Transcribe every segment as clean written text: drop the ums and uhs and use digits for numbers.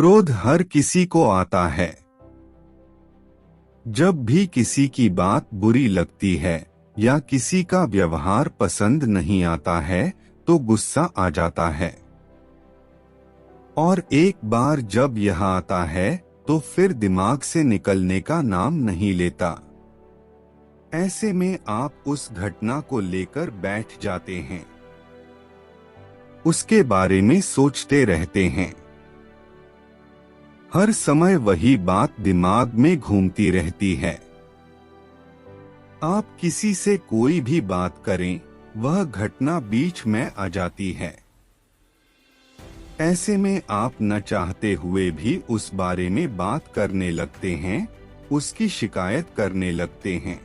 क्रोध हर किसी को आता है। जब भी किसी की बात बुरी लगती है या किसी का व्यवहार पसंद नहीं आता है तो गुस्सा आ जाता है। और एक बार जब यह आता है तो फिर दिमाग से निकलने का नाम नहीं लेता। ऐसे में आप उस घटना को लेकर बैठ जाते हैं, उसके बारे में सोचते रहते हैं। हर समय वही बात दिमाग में घूमती रहती है। आप किसी से कोई भी बात करें, वह घटना बीच में आ जाती है। ऐसे में आप न चाहते हुए भी उस बारे में बात करने लगते हैं, उसकी शिकायत करने लगते हैं।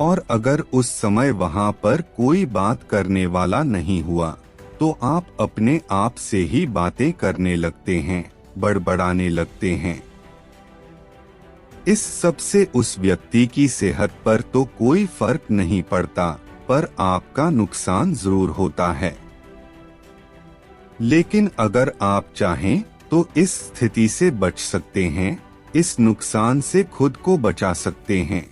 और अगर उस समय वहां पर कोई बात करने वाला नहीं हुआ तो आप अपने आप से ही बातें करने लगते हैं, बड़बड़ाने लगते हैं। इस सब से उस व्यक्ति की सेहत पर तो कोई फर्क नहीं पड़ता, पर आपका नुकसान जरूर होता है। लेकिन अगर आप चाहें तो इस स्थिति से बच सकते हैं, इस नुकसान से खुद को बचा सकते हैं।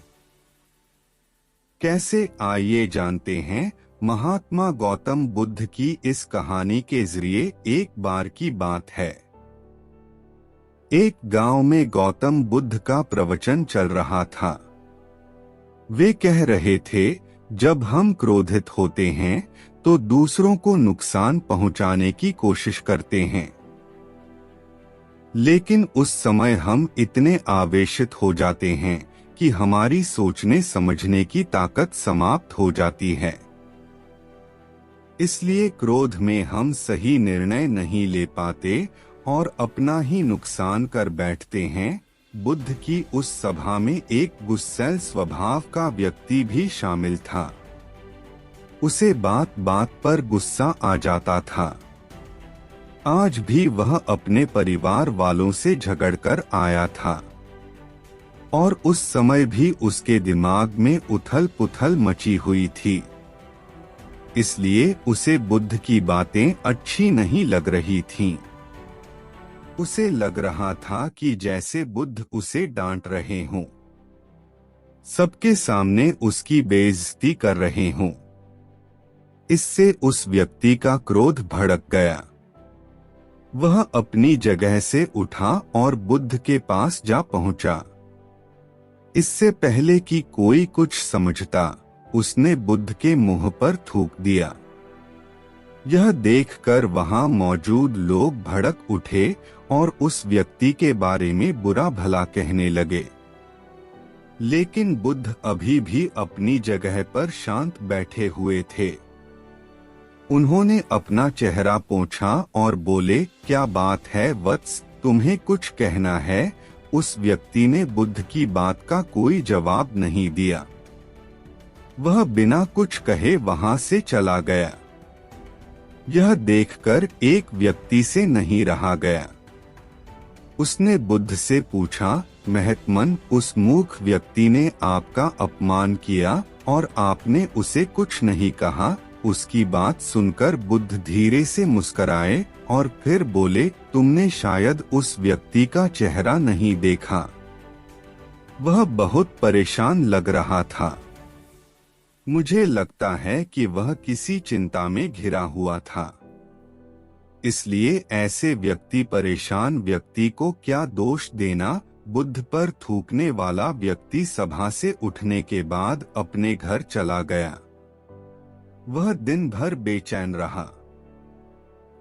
कैसे, आइए जानते हैं। महात्मा गौतम बुद्ध की इस कहानी के जरिए एक बार की बात है। एक गांव में गौतम बुद्ध का प्रवचन चल रहा था। वे कह रहे थे, जब हम क्रोधित होते हैं तो दूसरों को नुकसान पहुंचाने की कोशिश करते हैं, लेकिन उस समय हम इतने आवेशित हो जाते हैं कि हमारी सोचने समझने की ताकत समाप्त हो जाती है। इसलिए क्रोध में हम सही निर्णय नहीं ले पाते और अपना ही नुकसान कर बैठते हैं। बुद्ध की उस सभा में एक गुस्सैल स्वभाव का व्यक्ति भी शामिल था। उसे बात बात पर गुस्सा आ जाता था। आज भी वह अपने परिवार वालों से झगड़कर आया था और उस समय भी उसके दिमाग में उथल पुथल मची हुई थी। इसलिए उसे बुद्ध की बातें अच्छी नहीं लग रही थीं। उसे लग रहा था कि जैसे बुद्ध उसे डांट रहे हों, सबके सामने उसकी बेइज्जती कर रहे हों। इससे उस व्यक्ति का क्रोध भड़क गया। वह अपनी जगह से उठा और बुद्ध के पास जा पहुंचा। इससे पहले कि कोई कुछ समझता, उसने बुद्ध के मुंह पर थूक दिया। यह देखकर वहां मौजूद लोग भड़क उठे और उस व्यक्ति के बारे में बुरा भला कहने लगे। लेकिन बुद्ध अभी भी अपनी जगह पर शांत बैठे हुए थे। उन्होंने अपना चेहरा पोंछा और बोले, क्या बात है वत्स, तुम्हें कुछ कहना है? उस व्यक्ति ने बुद्ध की बात का कोई जवाब नहीं दिया। वह बिना कुछ कहे वहां से चला गया। यह देखकर एक व्यक्ति से नहीं रहा गया। उसने बुद्ध से पूछा, महात्मन, उस मूर्ख व्यक्ति ने आपका अपमान किया और आपने उसे कुछ नहीं कहा। उसकी बात सुनकर बुद्ध धीरे से मुस्कुराए और फिर बोले, तुमने शायद उस व्यक्ति का चेहरा नहीं देखा। वह बहुत परेशान लग रहा था। मुझे लगता है कि वह किसी चिंता में घिरा हुआ था। इसलिए ऐसे व्यक्ति, परेशान व्यक्ति को क्या दोष देना। बुद्ध पर थूकने वाला व्यक्ति सभा से उठने के बाद अपने घर चला गया। वह दिन भर बेचैन रहा।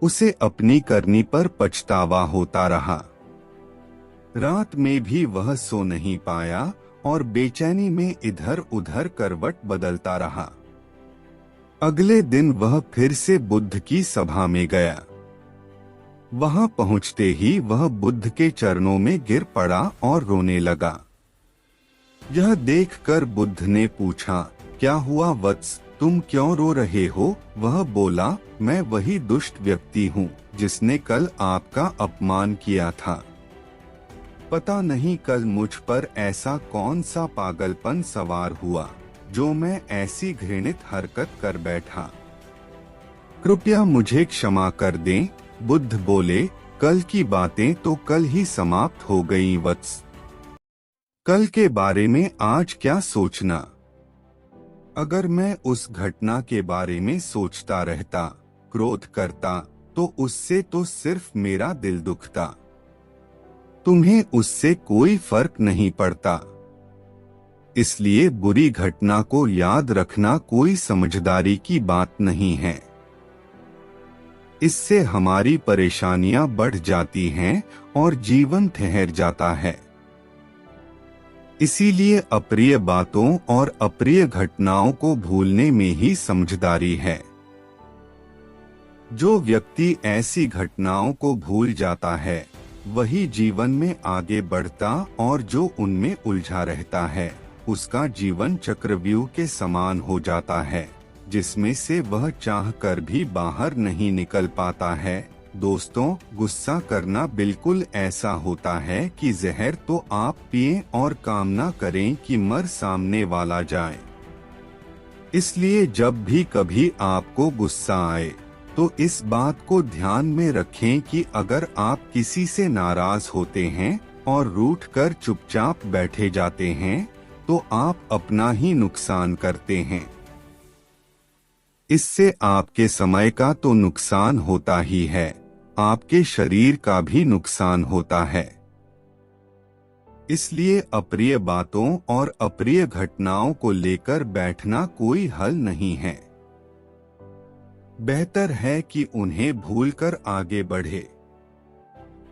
उसे अपनी करनी पर पछतावा होता रहा। रात में भी वह सो नहीं पाया और बेचैनी में इधर उधर करवट बदलता रहा। अगले दिन वह फिर से बुद्ध की सभा में गया। वहां पहुंचते ही वह बुद्ध के चरणों में गिर पड़ा और रोने लगा। यह देखकर बुद्ध ने पूछा, क्या हुआ वत्स, तुम क्यों रो रहे हो? वह बोला, मैं वही दुष्ट व्यक्ति हूँ जिसने कल आपका अपमान किया था। पता नहीं कल मुझ पर ऐसा कौन सा पागलपन सवार हुआ जो मैं ऐसी घृणित हरकत कर बैठा। कृपया मुझे क्षमा कर दें। बुद्ध बोले, कल की बातें तो कल ही समाप्त हो गईं वत्स। कल के बारे में आज क्या सोचना। अगर मैं उस घटना के बारे में सोचता रहता, क्रोध करता, तो उससे तो सिर्फ मेरा दिल दुखता। तुम्हें उससे कोई फर्क नहीं पड़ता। इसलिए बुरी घटना को याद रखना कोई समझदारी की बात नहीं है। इससे हमारी परेशानियां बढ़ जाती हैं और जीवन ठहर जाता है। इसीलिए अप्रिय बातों और अप्रिय घटनाओं को भूलने में ही समझदारी है। जो व्यक्ति ऐसी घटनाओं को भूल जाता है वही जीवन में आगे बढ़ता, और जो उनमें उलझा रहता है उसका जीवन चक्रव्यूह के समान हो जाता है, जिसमें से वह चाहकर भी बाहर नहीं निकल पाता है। दोस्तों, गुस्सा करना बिल्कुल ऐसा होता है कि जहर तो आप पिएं और कामना करें कि मर सामने वाला जाए। इसलिए जब भी कभी आपको गुस्सा आए तो इस बात को ध्यान में रखें कि अगर आप किसी से नाराज होते हैं और रूठकर चुपचाप बैठे जाते हैं तो आप अपना ही नुकसान करते हैं। इससे आपके समय का तो नुकसान होता ही है, आपके शरीर का भी नुकसान होता है। इसलिए अप्रिय बातों और अप्रिय घटनाओं को लेकर बैठना कोई हल नहीं है। बेहतर है कि उन्हें भूलकर आगे बढ़े।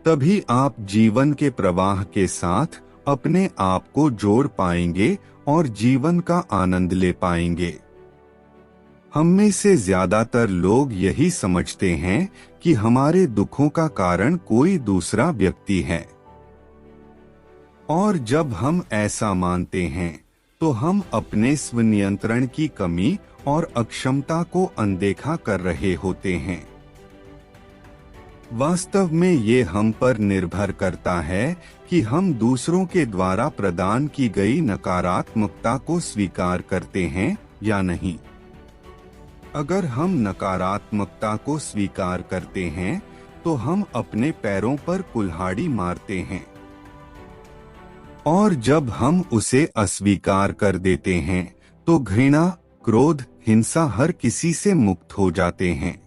तभी आप जीवन के प्रवाह के साथ अपने आप को जोड़ पाएंगे और जीवन का आनंद ले पाएंगे। हम में से ज्यादातर लोग यही समझते हैं कि हमारे दुखों का कारण कोई दूसरा व्यक्ति है, और जब हम ऐसा मानते हैं तो हम अपने स्वनियंत्रण की कमी और अक्षमता को अनदेखा कर रहे होते हैं। वास्तव में ये हम पर निर्भर करता है कि हम दूसरों के द्वारा प्रदान की गई नकारात्मकता को स्वीकार करते हैं या नहीं। अगर हम नकारात्मकता को स्वीकार करते हैं तो हम अपने पैरों पर कुल्हाड़ी मारते हैं, और जब हम उसे अस्वीकार कर देते हैं तो घृणा, क्रोध, हिंसा हर किसी से मुक्त हो जाते हैं।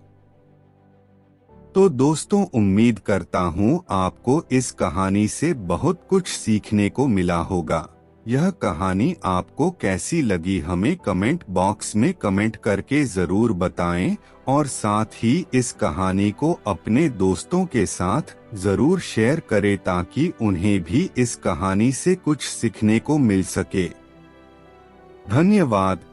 तो दोस्तों, उम्मीद करता हूँ आपको इस कहानी से बहुत कुछ सीखने को मिला होगा। यह कहानी आपको कैसी लगी हमें कमेंट बॉक्स में कमेंट करके जरूर बताएं, और साथ ही इस कहानी को अपने दोस्तों के साथ जरूर शेयर करें ताकि उन्हें भी इस कहानी से कुछ सीखने को मिल सके। धन्यवाद।